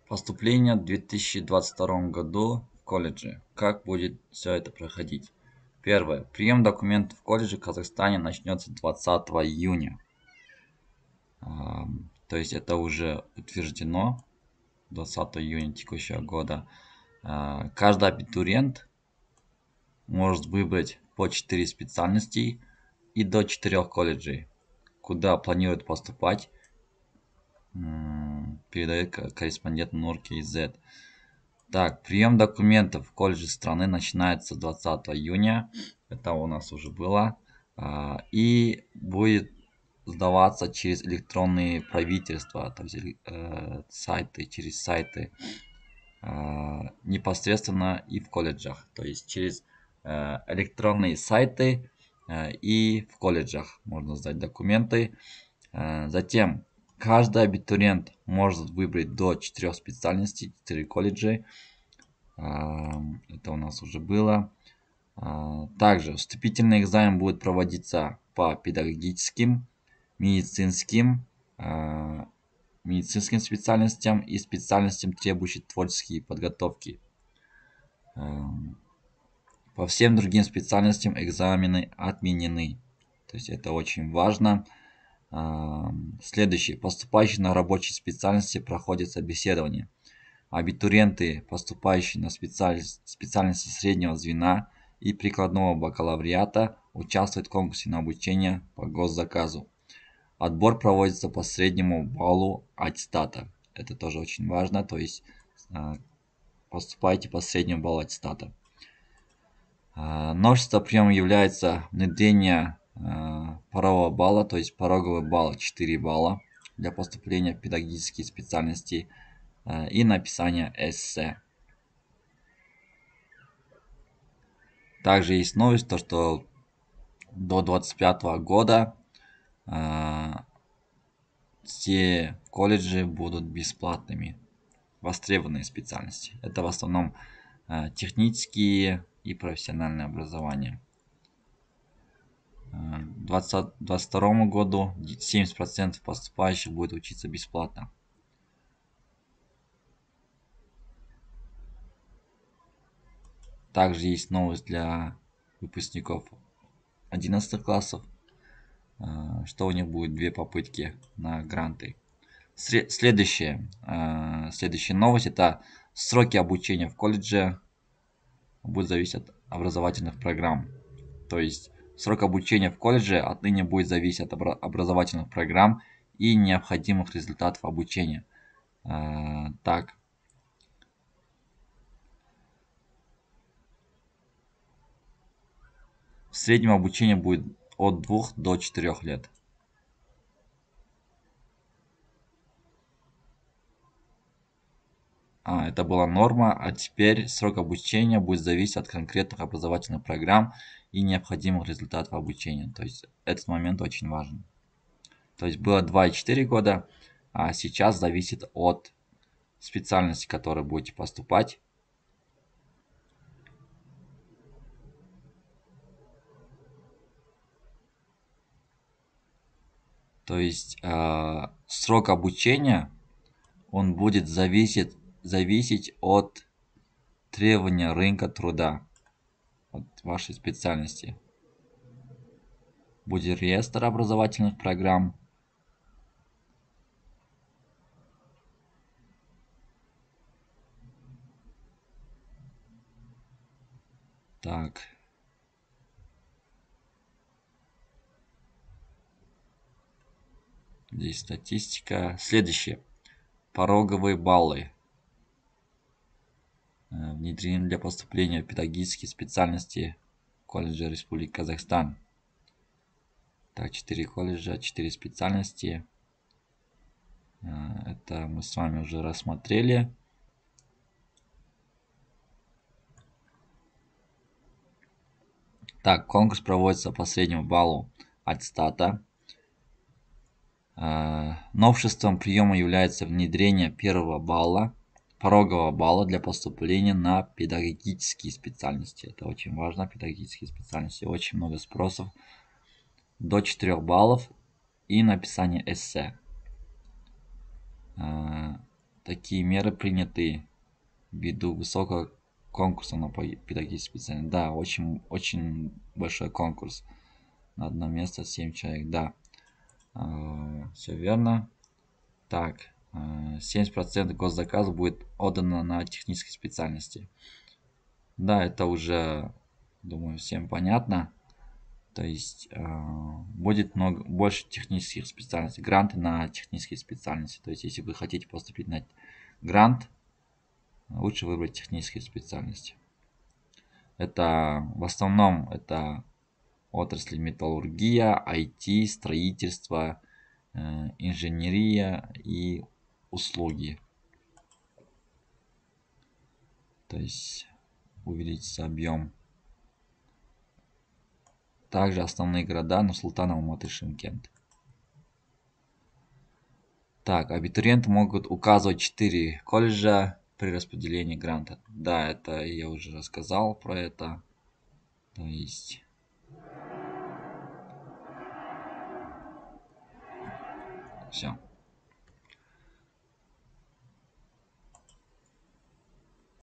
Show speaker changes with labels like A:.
A: Поступление в 2022 году в колледже. Как будет все это проходить? Первое. Прием документов в колледже в Казахстане начнется 20 июня. То есть это уже утверждено 20 июня текущего года. Каждый абитуриент может выбрать по 4 специальности и до 4 колледжей, куда планирует поступать, передает корреспондент Нур КЗ. Так, прием документов в колледже страны начинается 20 июня. Это у нас уже было. И будет сдаваться через электронные правительства, то есть сайты, через сайты, непосредственно и в колледжах. То есть через электронные сайты и в колледжах можно сдать документы. Затем каждый абитуриент может выбрать до 4 специальностей, 4 колледжа. Это у нас уже было. Также вступительный экзамен будет проводиться по педагогическим, медицинским специальностям и специальностям, требующим творческой подготовки. По всем другим специальностям экзамены отменены. То есть это очень важно. Следующее. Поступающие на рабочие специальности проходят собеседование. Абитуриенты, поступающие на специальности среднего звена и прикладного бакалавриата, участвуют в конкурсе на обучение по госзаказу. Отбор проводится по среднему баллу аттестата. Это тоже очень важно, то есть поступайте по среднему баллу аттестата. Новшество приема является внедрение порогового балла, то есть пороговый балл 4 балла для поступления в педагогические специальности и написание эссе. Также есть новость, то что до 2025 года все колледжи будут бесплатными. Востребованные специальности. Это в основном технические и профессиональное образование. К 2022 году 70% поступающих будет учиться бесплатно. Также есть новость для выпускников 11 классов, что у них будет 2 попытки на гранты. Следующая новость — это сроки обучения в колледже будут зависеть от образовательных программ. То есть срок обучения в колледже отныне будет зависеть от образовательных программ и необходимых результатов обучения. Так. В среднем обучение будет от 2 до 4 лет. Это была норма, а теперь срок обучения будет зависеть от конкретных образовательных программ и необходимых результатов обучения. То есть этот момент очень важен. То есть было 2 и 4 года, а сейчас зависит от специальности, в которой будете поступать. То есть срок обучения, он будет зависеть от требования рынка труда, от вашей специальности. Будет реестр образовательных программ. Так. Здесь статистика. Следующее. Пороговые баллы внедрены для поступления в педагогические специальности колледжа Республики Казахстан. Так, 4 колледжа, 4 специальности. Это мы с вами уже рассмотрели. Так, конкурс проводится по среднему баллу аттестата. Новшеством приема является внедрение первого балла, порогового балла для поступления на педагогические специальности. Это очень важно, педагогические специальности. Очень много спросов. До 4 баллов и написание эссе. такие меры приняты ввиду высокого конкурса на педагогические специальности. Да, очень большой конкурс. На одно место 7 человек, да. Все верно. Так, 70% госзаказа будет отдано на технические специальности. Да, это уже, думаю, всем понятно. То есть будет больше технических специальностей, гранты на технические специальности. То есть если вы хотите поступить на грант, лучше выбрать технические специальности. Это в основном это отрасли металлургия, IT, строительство, инженерия и услуги. То есть увеличится объем. Также основные города Нур-Султан, Алматы, Шымкент. Так, абитуриенты могут указывать 4 колледжа при распределении гранта. Да, это я уже рассказал про это. То есть все.